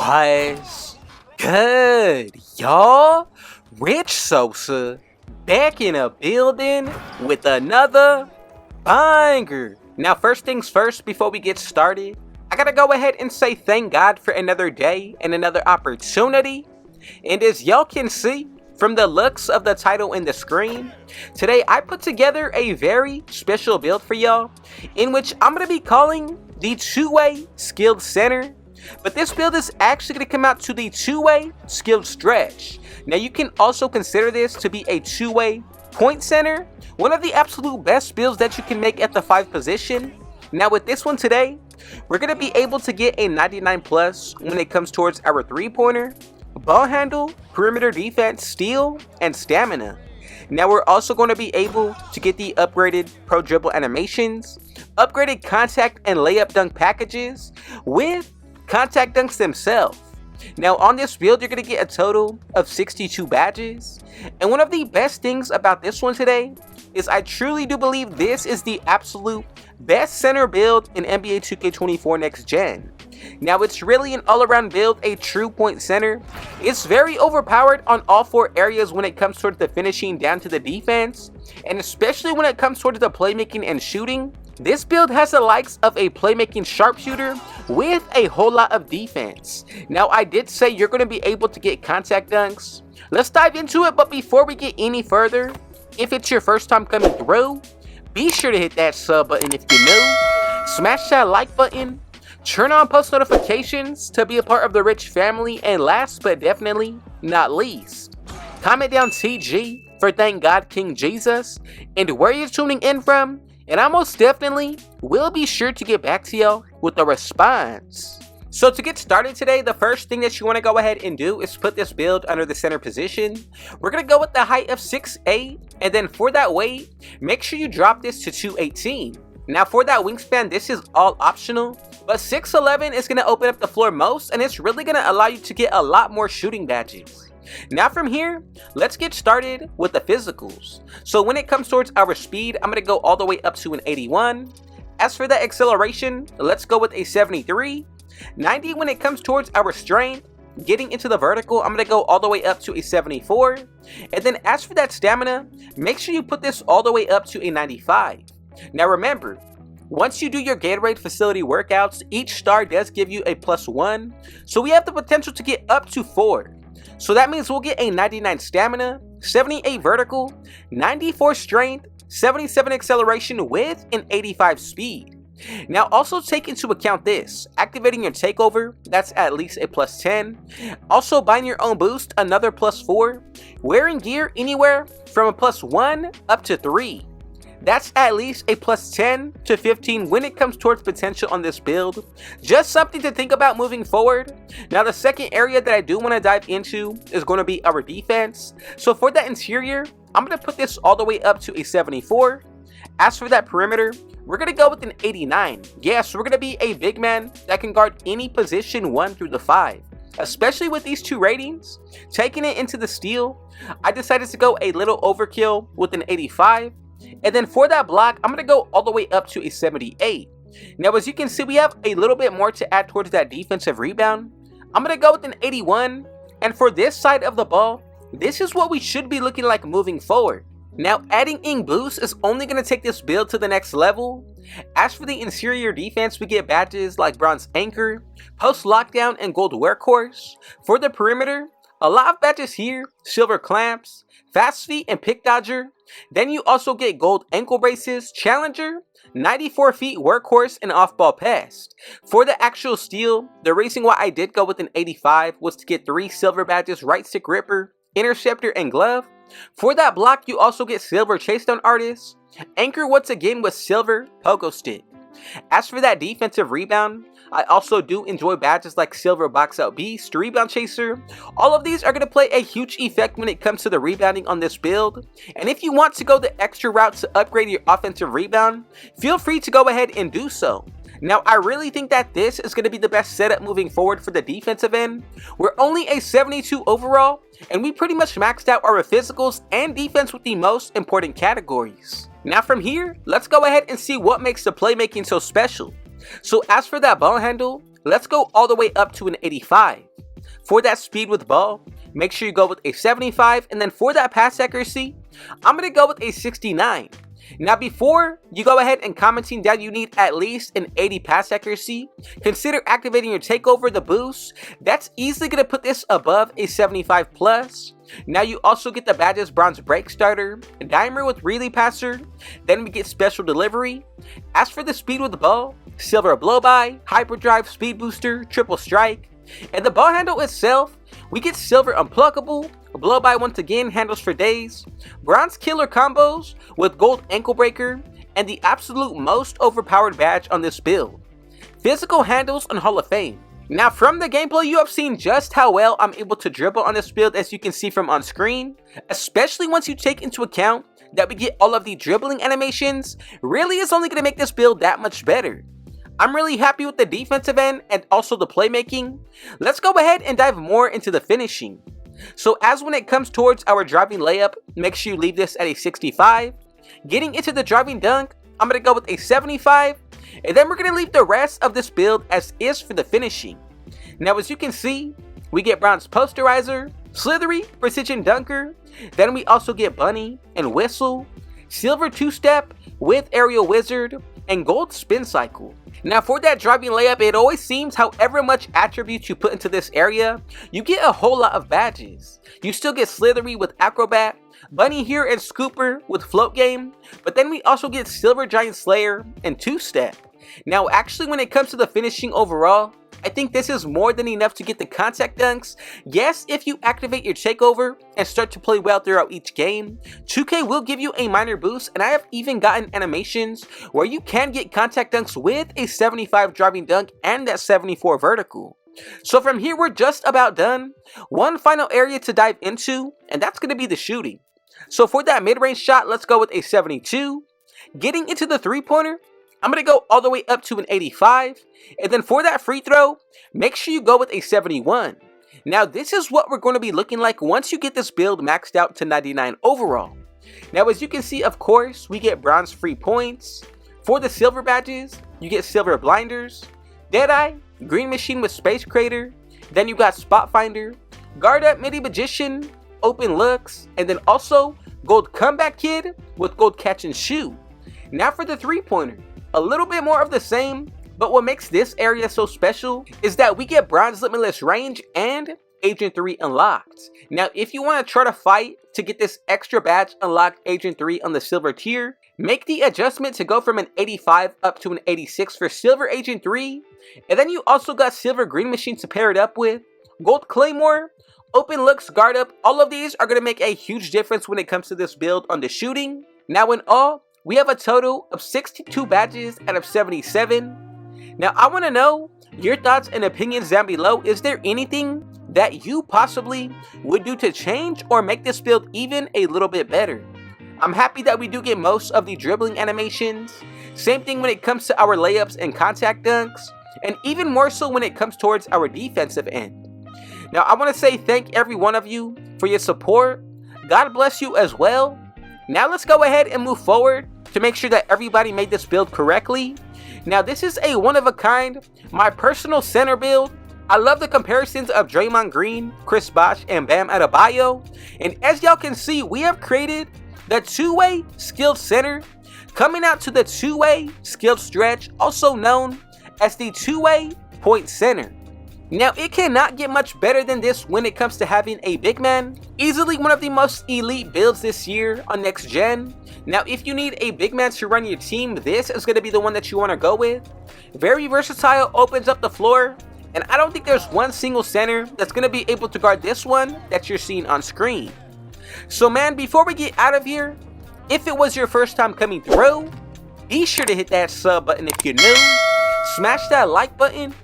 What's good, y'all? Rich Sosa back in a building with another banger. Now, first things first, before we get started, I gotta go ahead and say thank God for another day and another opportunity. And as y'all can see from the looks of the title and the screen, today I put together a very special build for y'all, in which I'm gonna be calling the two-way skilled center. But this build is actually going to come out to the two-way skilled stretch. Now you can also consider this to be a two-way point center, one of the absolute best builds that you can make at the 5 position. Now with this one today, we're going to be able to get a 99 plus when it comes towards our 3-pointer, ball handle, perimeter defense, steal, and stamina. Now we're also going to be able to get the upgraded pro dribble animations, upgraded contact and layup dunk packages with contact dunks themselves. Now on this build, you're going to get a total of 62 badges. And one of the best things about this one today is I truly do believe this is the absolute best center build in NBA 2K24 Next Gen. Now it's really an all-around build, a true point center. It's very overpowered on all 4 areas when it comes towards the finishing down to the defense, and especially when it comes towards the playmaking and shooting. This build has the likes of a playmaking sharpshooter with a whole lot of defense. Now I did say you're going to be able to get contact dunks. Let's dive into it, but before we get any further, if it's your first time coming through, be sure to hit that sub button if you're new, smash that like button, turn on post notifications to be a part of the rich family, and last but definitely not least, comment down TG for Thank God King Jesus and where you're tuning in from, and I most definitely will be sure to get back to y'all with a response. So to get started today, the first thing that you want to go ahead and do is put this build under the center position. We're going to go with the height of 6'8", and then for that weight, make sure you drop this to 218. Now for that wingspan, this is all optional, but 6'11" is going to open up the floor most, and it's really going to allow you to get a lot more shooting badges. Now from here, let's get started with the physicals. So when it comes towards our speed, I'm going to go all the way up to an 81. As for the acceleration, let's go with a 73. 90 when it comes towards our strength. Getting into the vertical, I'm going to go all the way up to a 74. And then as for that stamina, make sure you put this all the way up to a 95. Now remember, once you do your Gatorade facility workouts, each star does give you a +1. So we have the potential to get up to 4. So that means we'll get a 99 stamina, 78 vertical, 94 strength, 77 acceleration with an 85 speed. Now also take into account this, activating your takeover, that's at least a +10. Also buying your own boost, another +4. Wearing gear anywhere from a +1 up to 3. That's at least a +10 to 15 when it comes towards potential on this build. Just something to think about moving forward. Now the second area that I do want to dive into is going to be our defense. So for that interior, I'm going to put this all the way up to a 74. As for that perimeter, we're going to go with an 89. Yes, we're going to be a big man that can guard any position 1 through the 5. Especially with these 2 ratings, taking it into the steal, I decided to go a little overkill with an 85. And then for that block, I'm going to go all the way up to a 78. Now, as you can see, we have a little bit more to add towards that defensive rebound. I'm going to go with an 81. And for this side of the ball, this is what we should be looking like moving forward. Now, adding in boost is only going to take this build to the next level. As for the interior defense, we get badges like bronze anchor, post lockdown, and gold workhorse. For the perimeter, a lot of badges here, silver clamps, fast feet, and pick dodger. Then you also get gold ankle braces, challenger, 94 feet workhorse, and off-ball pass. For the actual steal, the reason why I did go with an 85 was to get 3 silver badges, right stick ripper, interceptor, and glove. For that block, you also get silver chase down artist, anchor once again with silver pogo stick. As for that defensive rebound, I also do enjoy badges like silver box out beast, rebound chaser. All of these are going to play a huge effect when it comes to the rebounding on this build. And if you want to go the extra route to upgrade your offensive rebound, feel free to go ahead and do so. Now, I really think that this is going to be the best setup moving forward for the defensive end. We're only a 72 overall, and we pretty much maxed out our physicals and defense with the most important categories. Now from here, let's go ahead and see what makes the playmaking so special. So as for that ball handle, let's go all the way up to an 85. For that speed with ball, make sure you go with a 75, and then for that pass accuracy, I'm going to go with a 69. Now before you go ahead and commenting down you need at least an 80 pass accuracy, consider activating your takeover, the boost. That's easily going to put this above a 75 plus. Now you also get the badges bronze break starter, diamond with relay passer, then we get special delivery. As for the speed with the ball, silver blow by, hyperdrive, speed booster, triple strike, and the ball handle itself, we get silver unpluckable, blow by once again, handles for days, bronze killer combos with gold ankle breaker, and the absolute most overpowered badge on this build, physical handles on Hall of Fame. Now from the gameplay you have seen just how well I'm able to dribble on this build, as you can see from on screen, especially once you take into account that we get all of the dribbling animations. Really is only going to make this build that much better. I'm really happy with the defensive end and also the playmaking. Let's go ahead and dive more into the finishing. So as when it comes towards our driving layup, make sure you leave this at a 65. Getting into the driving dunk, I'm going to go with a 75. And then we're going to leave the rest of this build as is for the finishing. Now as you can see, we get bronze posterizer, slithery precision dunker. Then we also get bunny and whistle, silver two-step with aerial wizard, and gold spin cycle. Now for that driving layup, it always seems however much attributes you put into this area, you get a whole lot of badges. You still get slithery with acrobat, bunny here and scooper with float game, but then we also get silver giant slayer and two-step. Now actually when it comes to the finishing overall, I think this is more than enough to get the contact dunks. Yes, if you activate your takeover and start to play well throughout each game, 2K will give you a minor boost, and I have even gotten animations where you can get contact dunks with a 75 driving dunk and that 74 vertical. So from here we're just about done. One final area to dive into, and that's going to be the shooting. So for that mid-range shot, let's go with a 72. Getting into the three-pointer, I'm going to go all the way up to an 85. And then for that free throw, make sure you go with a 71. Now this is what we're going to be looking like once you get this build maxed out to 99 overall. Now as you can see, of course, we get bronze free points. For the silver badges, you get silver blinders, Deadeye, green machine with space crater, then you got spot finder, guard up midi magician, open looks, and then also gold comeback kid with gold catch and shoot. Now for the three-pointer, a little bit more of the same, but what makes this area so special is that we get bronze limitless range and Agent 3 unlocked. Now if you want to try to fight to get this extra badge unlocked Agent 3 on the silver tier, make the adjustment to go from an 85 up to an 86 for silver Agent 3, and then you also got silver green machine to pair it up with, gold claymore, open looks, guard up. All of these are going to make a huge difference when it comes to this build on the shooting. Now in all, we have a total of 62 badges out of 77. Now I want to know your thoughts and opinions down below. Is there anything that you possibly would do to change or make this build even a little bit better? I'm happy that we do get most of the dribbling animations. Same thing when it comes to our layups and contact dunks, and even more so when it comes towards our defensive end. Now I want to say thank every one of you for your support. God bless you as well. Now let's go ahead and move forward to make sure that everybody made this build correctly. Now this is a one-of-a-kind, my personal center build. I love the comparisons of Draymond Green, Chris Bosh, and Bam Adebayo. And as y'all can see, we have created the two-way skilled center, coming out to the two-way skilled stretch, also known as the two-way point center. Now it cannot get much better than this when it comes to having a big man. Easily one of the most elite builds this year on next gen. Now if you need a big man to run your team, this is going to be the one that you want to go with. Very versatile, opens up the floor, and I don't think there's one single center that's going to be able to guard this one that you're seeing on screen. So man, before we get out of here, if it was your first time coming through, be sure to hit that sub button if you're new, smash that like button,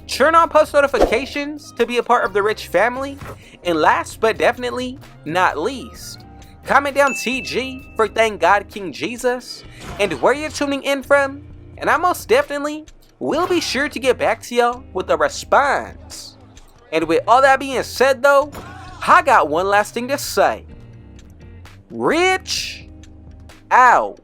turn on post notifications to be a part of the rich family, and last but definitely not least, comment down TG for Thank God King Jesus and where you're tuning in from, and I most definitely will be sure to get back to y'all with a response. And with all that being said though, I got one last thing to say. Rich out.